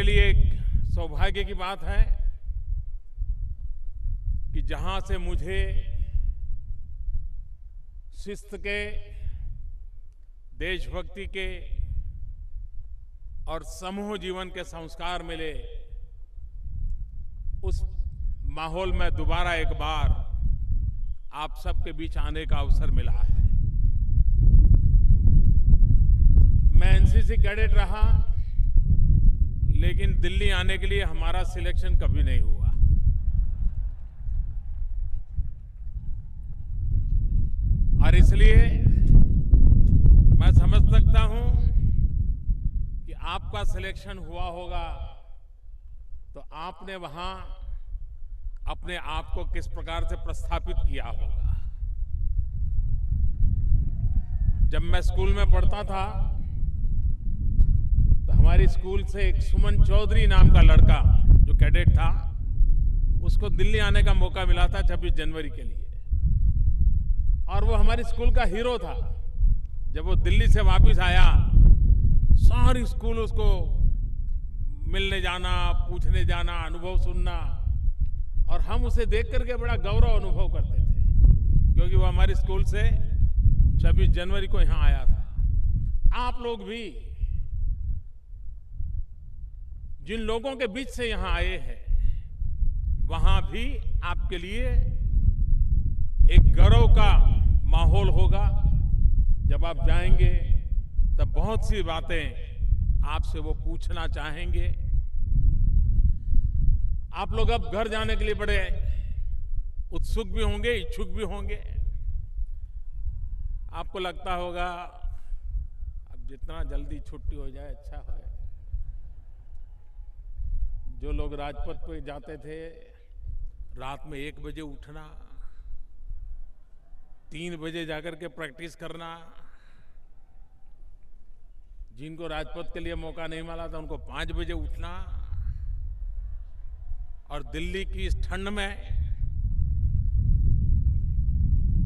मेरे लिए एक सौभाग्य की बात है कि जहां से मुझे शिस्त के, देशभक्ति के और समूह जीवन के संस्कार मिले, उस माहौल में दोबारा एक बार आप सबके बीच आने का अवसर मिला है। मैं एनसीसी कैडेट रहा, लेकिन दिल्ली आने के लिए हमारा सिलेक्शन कभी नहीं हुआ। और इसलिए मैं समझ सकता हूं कि आपका सिलेक्शन हुआ होगा तो आपने वहां अपने आप को किस प्रकार से प्रस्थापित किया होगा। जब मैं स्कूल में पढ़ता था तो हमारी स्कूल से एक सुमन चौधरी नाम का लड़का जो कैडेट था, उसको दिल्ली आने का मौका मिला था 26 जनवरी के लिए, और वो हमारी स्कूल का हीरो था। जब वो दिल्ली से वापस आया, सारी स्कूल उसको मिलने जाना, पूछने जाना, अनुभव सुनना, और हम उसे देख करके बड़ा गौरव अनुभव करते थे, क्योंकि वो हमारी स्कूल से 26 जनवरी को यहां आया था। आप लोग भी जिन लोगों के बीच से यहां आए हैं, वहां भी आपके लिए एक गौरव का माहौल होगा। जब आप जाएंगे तब बहुत सी बातें आपसे वो पूछना चाहेंगे। आप लोग अब घर जाने के लिए बड़े उत्सुक भी होंगे, इच्छुक भी होंगे। आपको लगता होगा अब जितना जल्दी छुट्टी हो जाए अच्छा है। जो लोग राजपथ पे जाते थे, रात में 1 बजे उठना, 3 बजे जाकर के प्रैक्टिस करना, जिनको राजपथ के लिए मौका नहीं मिला था उनको 5 बजे उठना, और दिल्ली की इस ठंड में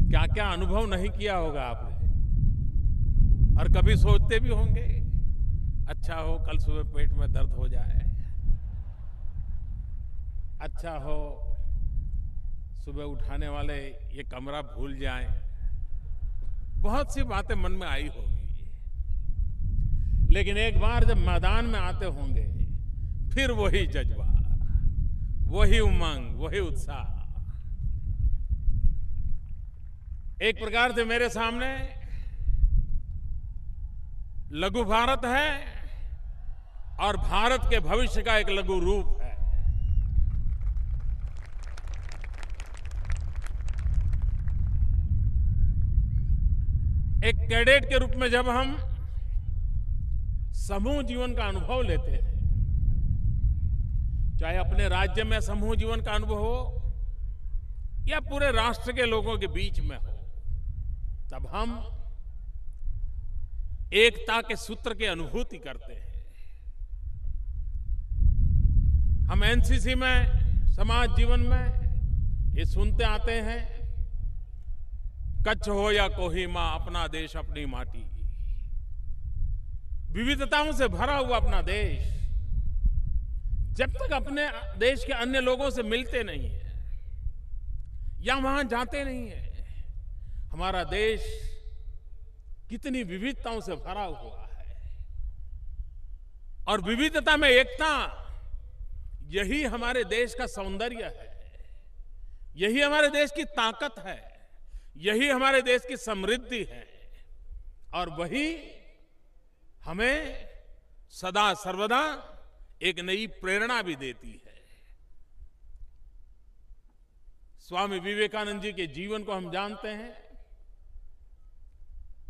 क्या क्या अनुभव नहीं किया होगा आपने। और कभी सोचते भी होंगे अच्छा हो कल सुबह पेट में दर्द हो जाए, अच्छा हो सुबह उठाने वाले ये कमरा भूल जाएं। बहुत सी बातें मन में आई होगी, लेकिन एक बार जब मैदान में आते होंगे, फिर वही जज्बा, वही उमंग, वही उत्साह। एक प्रकार से मेरे सामने लघु भारत है और भारत के भविष्य का एक लघु रूप है। एक कैडेट के रूप में जब हम समूह जीवन का अनुभव लेते हैं, चाहे अपने राज्य में समूह जीवन का अनुभव हो या पूरे राष्ट्र के लोगों के बीच में हो, तब हम एकता के सूत्र की अनुभूति करते हैं। हम एनसीसी में, समाज जीवन में ये सुनते आते हैं, कच्छ हो या कोहिमा, अपना देश अपनी माटी। विविधताओं से भरा हुआ अपना देश, जब तक अपने देश के अन्य लोगों से मिलते नहीं हैं या वहां जाते नहीं हैं, हमारा देश कितनी विविधताओं से भरा हुआ है। और विविधता में एकता, यही हमारे देश का सौंदर्य है, यही हमारे देश की ताकत है, यही हमारे देश की समृद्धि है, और वही हमें सदा सर्वदा एक नई प्रेरणा भी देती है। स्वामी विवेकानंद जी के जीवन को हम जानते हैं।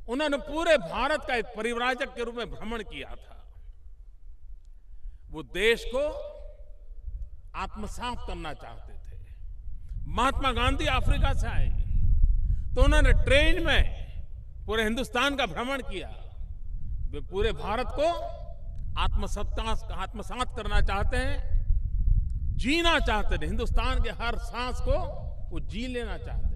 उन्होंने पूरे भारत का एक परिव्राजक के रूप में भ्रमण किया था। वो देश को आत्मसात करना चाहते थे। महात्मा गांधी अफ्रीका से आए तो उन्होंने ट्रेन में पूरे हिंदुस्तान का भ्रमण किया। वे पूरे भारत को आत्मसात करना चाहते हैं, जीना चाहते थे। हिंदुस्तान के हर सांस को वो जी लेना चाहते थे।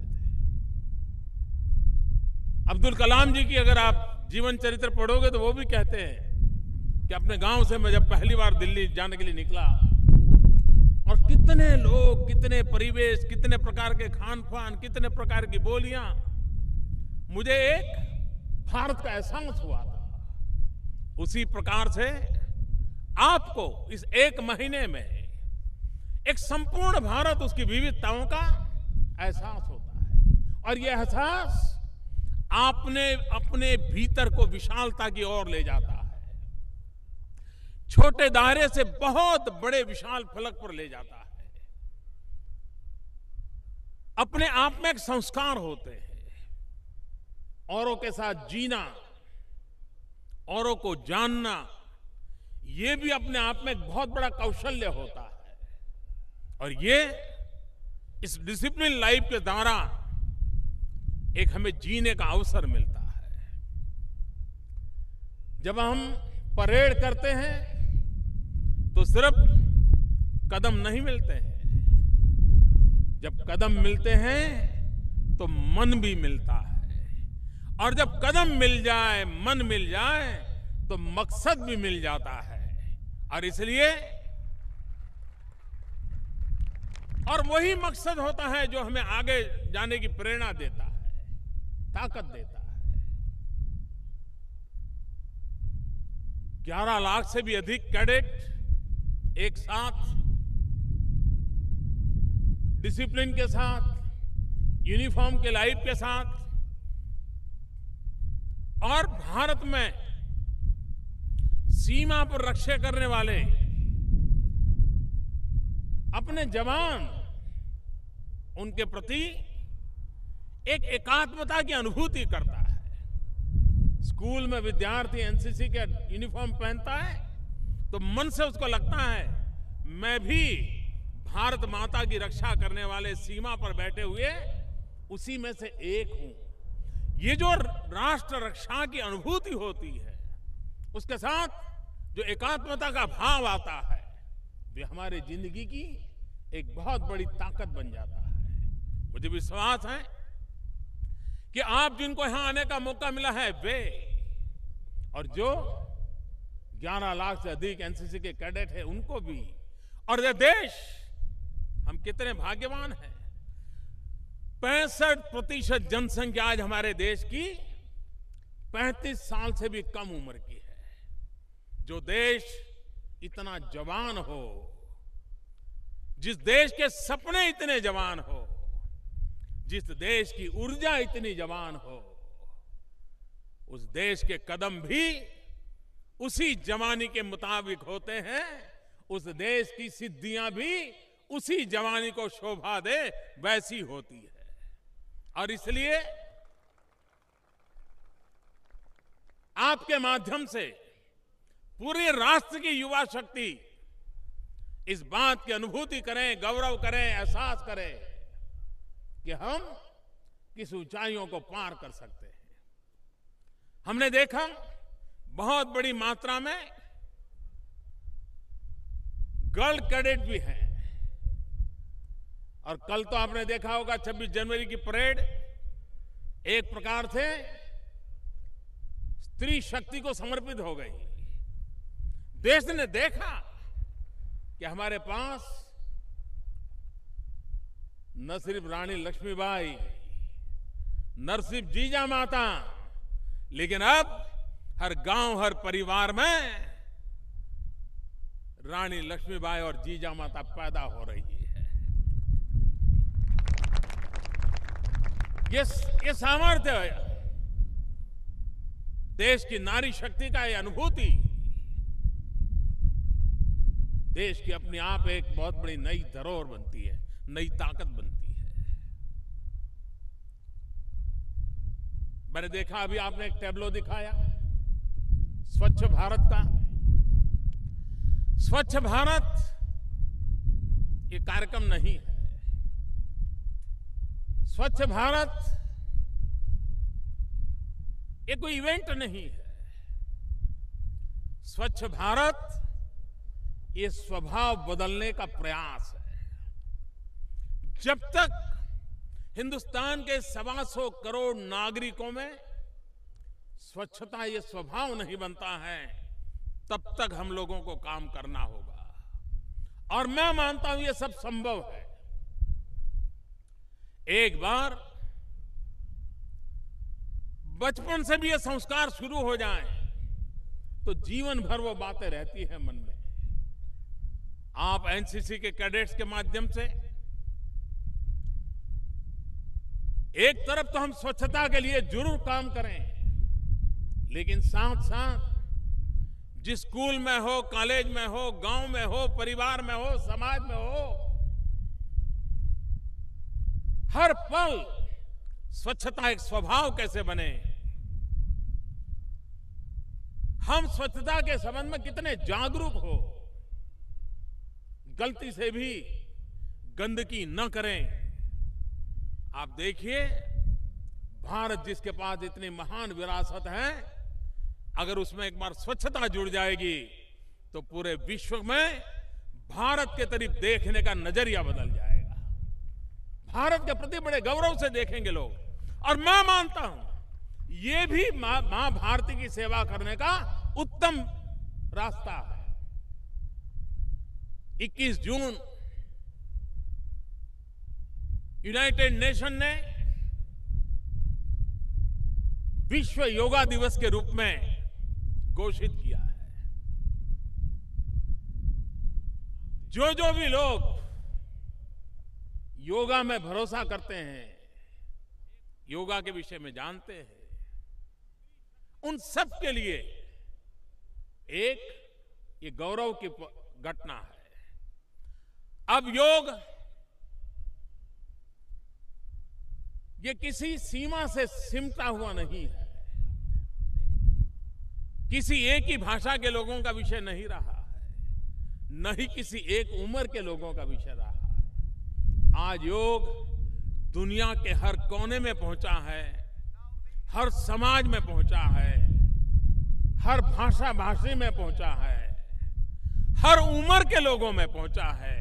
अब्दुल कलाम जी की अगर आप जीवन चरित्र पढ़ोगे तो वो भी कहते हैं कि अपने गांव से मैं जब पहली बार दिल्ली जाने के लिए निकला और कितने लोग, कितने परिवेश, कितने प्रकार के खान पान, कितने प्रकार की बोलियां, मुझे एक भारत का एहसास हुआ था। उसी प्रकार से आपको इस एक महीने में एक संपूर्ण भारत, उसकी विविधताओं का एहसास होता है और यह एहसास आपने अपने भीतर को विशालता की ओर ले जाता है, छोटे दायरे से बहुत बड़े विशाल फलक पर ले जाता है। अपने आप में एक संस्कार होते हैं, औरों के साथ जीना, औरों को जानना, ये भी अपने आप में एक बहुत बड़ा कौशल्य होता है और ये इस डिसिप्लिन लाइफ के दौरान एक हमें जीने का अवसर मिलता है। जब हम परेड करते हैं तो सिर्फ कदम नहीं मिलते हैं, जब कदम मिलते हैं तो मन भी मिलता है और जब कदम मिल जाए, मन मिल जाए तो मकसद भी मिल जाता है। और इसलिए और वही मकसद होता है जो हमें आगे जाने की प्रेरणा देता है, ताकत देता है। 11 लाख से भी अधिक कैडेट एक साथ डिसिप्लिन के साथ, यूनिफॉर्म के लाइफ के साथ और भारत में सीमा पर रक्षा करने वाले अपने जवान, उनके प्रति एक एकात्मता की अनुभूति करता है। स्कूल में विद्यार्थी एनसीसी के यूनिफॉर्म पहनता है तो मन से उसको लगता है मैं भी भारत माता की रक्षा करने वाले सीमा पर बैठे हुए उसी में से एक हूं। ये जो राष्ट्र रक्षा की अनुभूति होती है, उसके साथ जो एकात्मता का भाव आता है, वे हमारी जिंदगी की एक बहुत बड़ी ताकत बन जाता है। मुझे विश्वास है कि आप जिनको यहां आने का मौका मिला है वे और जो 11 लाख से अधिक एनसीसी के कैडेट हैं उनको भी, और ये देश, हम कितने भाग्यवान हैं। 65% जनसंख्या आज हमारे देश की 35 साल से भी कम उम्र की है। जो देश इतना जवान हो, जिस देश के सपने इतने जवान हो, जिस देश की ऊर्जा इतनी जवान हो, उस देश के कदम भी उसी जवानी के मुताबिक होते हैं। उस देश की सिद्धियां भी उसी जवानी को शोभा दे वैसी होती है। और इसलिए आपके माध्यम से पूरे राष्ट्र की युवा शक्ति इस बात की अनुभूति करें, गौरव करें, एहसास करें कि हम किस ऊंचाइयों को पार कर सकते हैं। हमने देखा बहुत बड़ी मात्रा में गर्ल कैडेट भी हैं और कल तो आपने देखा होगा 26 जनवरी की परेड एक प्रकार से स्त्री शक्ति को समर्पित हो गई। देश ने देखा कि हमारे पास न सिर्फ रानी लक्ष्मीबाई, न सिर्फ जीजा माता, लेकिन अब हर गांव, हर परिवार में रानी लक्ष्मीबाई और जीजा माता पैदा हो रही है। ये सामर्थ्य है, देश की नारी शक्ति का ये अनुभूति देश की अपने आप एक बहुत बड़ी नई धरोहर बनती है, नई ताकत बनती है। मैंने देखा अभी आपने एक टैब्लो दिखाया स्वच्छ भारत का। स्वच्छ भारत ये कार्यक्रम नहीं है। स्वच्छ भारत ये कोई इवेंट नहीं है। स्वच्छ भारत ये स्वभाव बदलने का प्रयास है। जब तक हिंदुस्तान के 125 करोड़ नागरिकों में स्वच्छता ये स्वभाव नहीं बनता है, तब तक हम लोगों को काम करना होगा। और मैं मानता हूं ये सब संभव है। एक बार बचपन से भी ये संस्कार शुरू हो जाएं तो जीवन भर वो बातें रहती हैं मन में। आप एनसीसी के कैडेट्स के माध्यम से एक तरफ तो हम स्वच्छता के लिए जरूर काम करें, लेकिन साथ साथ जिस स्कूल में हो, कॉलेज में हो, गांव में हो, परिवार में हो, समाज में हो, हर पल स्वच्छता एक स्वभाव कैसे बने, हम स्वच्छता के संबंध में कितने जागरूक हो, गलती से भी गंदगी न करें। आप देखिए भारत जिसके पास इतनी महान विरासत है, अगर उसमें एक बार स्वच्छता जुड़ जाएगी तो पूरे विश्व में भारत के तरफ देखने का नजरिया बदल जाएगा। भारत के प्रति बड़े गौरव से देखेंगे लोग। और मैं मानता हूं ये भी मां भारती की सेवा करने का उत्तम रास्ता है। 21 जून यूनाइटेड नेशन ने विश्व योगा दिवस के रूप में घोषित किया है। जो भी लोग योगा में भरोसा करते हैं, योगा के विषय में जानते हैं, उन सब के लिए एक ये गौरव की घटना है। अब योग ये किसी सीमा से सिमटा हुआ नहीं है, किसी एक ही भाषा के लोगों का विषय नहीं रहा है, न ही किसी एक उम्र के लोगों का विषय रहा है। आज योग दुनिया के हर कोने में पहुंचा है, हर समाज में पहुंचा है, हर भाषा भाषी में पहुंचा है, हर उम्र के लोगों में पहुंचा है,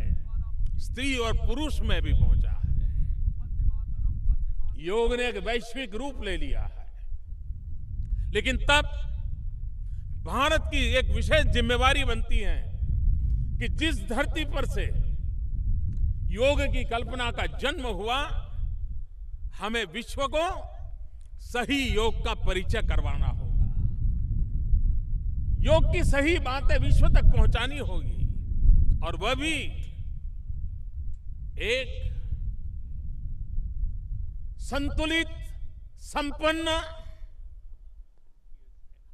स्त्री और पुरुष में भी पहुंचा है। योग ने एक वैश्विक रूप ले लिया है। लेकिन तब भारत की एक विशेष जिम्मेवारी बनती है कि जिस धरती पर से योग की कल्पना का जन्म हुआ, हमें विश्व को सही योग का परिचय करवाना होगा। योग की सही बातें विश्व तक पहुंचानी होगी, और वह भी एक संतुलित, संपन्न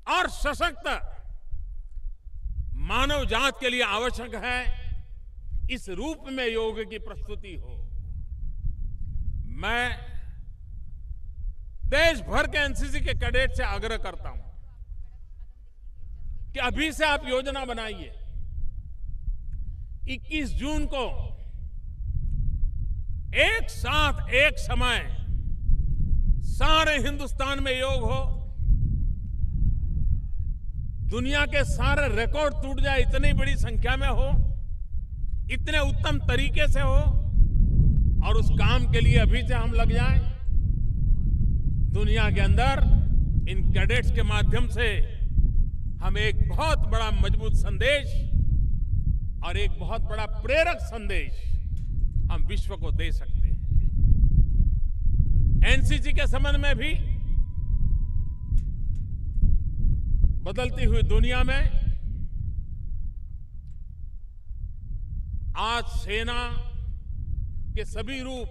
और सशक्त मानव जात के लिए आवश्यक है इस रूप में योग की प्रस्तुति हो। मैं देश भर के एनसीसी के कैडेट से आग्रह करता हूं कि अभी से आप योजना बनाइए। 21 जून को एक साथ एक समय सारे हिंदुस्तान में योग हो, दुनिया के सारे रिकॉर्ड टूट जाए, इतनी बड़ी संख्या में हो, इतने उत्तम तरीके से हो, और उस काम के लिए अभी से हम लग जाएं। दुनिया के अंदर इन कैडेट्स के माध्यम से हम एक बहुत बड़ा मजबूत संदेश और एक बहुत बड़ा प्रेरक संदेश हम विश्व को दे सकते हैं। एनसीसी के संबंध में भी बदलती हुई दुनिया में आज सेना के सभी रूप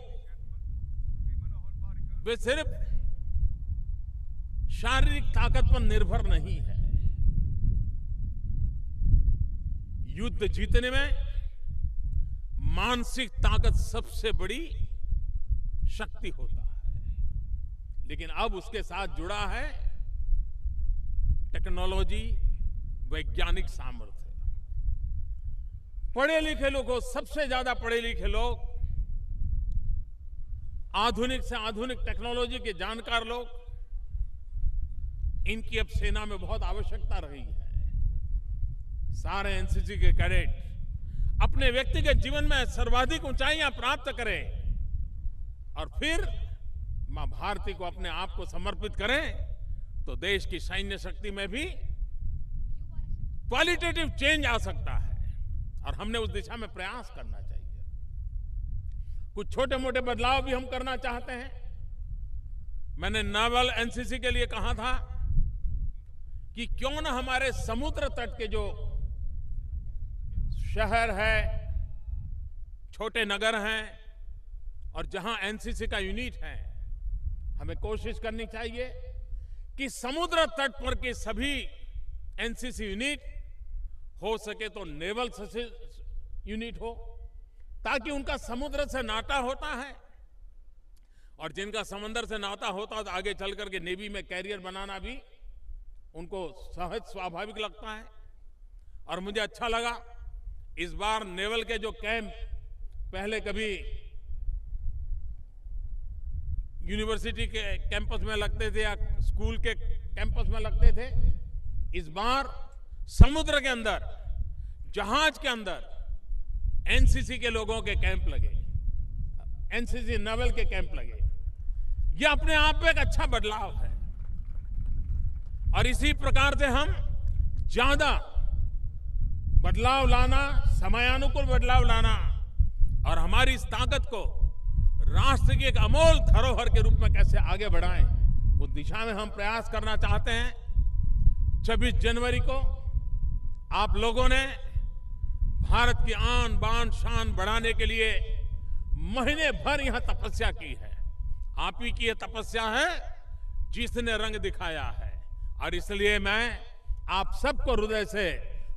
वे सिर्फ शारीरिक ताकत पर निर्भर नहीं है। युद्ध जीतने में मानसिक ताकत सबसे बड़ी शक्ति होता है, लेकिन अब उसके साथ जुड़ा है टेक्नोलॉजी, वैज्ञानिक सामर्थ्य। पढ़े लिखे लोगों, सबसे ज्यादा पढ़े लिखे लोग, आधुनिक से आधुनिक टेक्नोलॉजी के जानकार लोग, इनकी अब सेना में बहुत आवश्यकता रही है। सारे एनसीसी के कैडेट अपने व्यक्तिगत जीवन में सर्वाधिक ऊंचाइयां प्राप्त करें और फिर मां भारती को अपने आप को समर्पित करें, तो देश की सैन्य शक्ति में भी क्वालिटेटिव चेंज आ सकता है और हमने उस दिशा में प्रयास करना चाहिए। कुछ छोटे मोटे बदलाव भी हम करना चाहते हैं। मैंने नावल एनसीसी के लिए कहा था कि क्यों ना हमारे समुद्र तट के जो शहर है, छोटे नगर हैं और जहां एनसीसी का यूनिट है, हमें कोशिश करनी चाहिए कि समुद्र तट पर के सभी एनसीसी यूनिट हो सके तो नेवल यूनिट हो, ताकि उनका समुद्र से नाता होता है और जिनका समंदर से नाता होता है तो आगे चल करके नेवी में कैरियर बनाना भी उनको सहज स्वाभाविक लगता है। और मुझे अच्छा लगा इस बार नेवल के जो कैंप पहले कभी यूनिवर्सिटी के कैंपस में लगते थे या स्कूल के कैंपस में लगते थे, इस बार समुद्र के अंदर, जहाज के अंदर एनसीसी के लोगों के कैंप लगे, एनसीसी नेवल के कैंप लगे। यह अपने आप में एक अच्छा बदलाव है और इसी प्रकार से हम ज्यादा बदलाव लाना, समयानुकूल बदलाव लाना और हमारी इस ताकत को राष्ट्र की एक अमोल धरोहर के रूप में कैसे आगे बढ़ाएं, उस दिशा में हम प्रयास करना चाहते हैं। 26 जनवरी को आप लोगों ने भारत की आन बान शान बढ़ाने के लिए महीने भर यहां तपस्या की है। आप ही की यह तपस्या है जिसने रंग दिखाया है और इसलिए मैं आप सबको हृदय से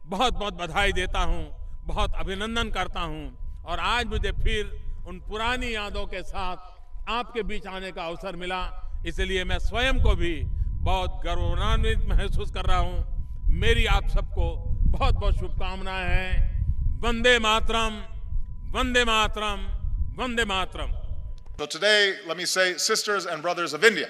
बहुत बहुत बधाई देता हूं, बहुत अभिनंदन करता हूं और आज मुझे फिर उन पुरानी यादों के साथ आपके बीच आने का अवसर मिला, इसलिए मैं स्वयं को भी बहुत गौरवान्वित महसूस कर रहा हूं। मेरी आप सबको बहुत बहुत शुभकामनाएं हैं। Vande Mataram, Vande Mataram, Vande Mataram. So today, let me say, sisters and brothers of India,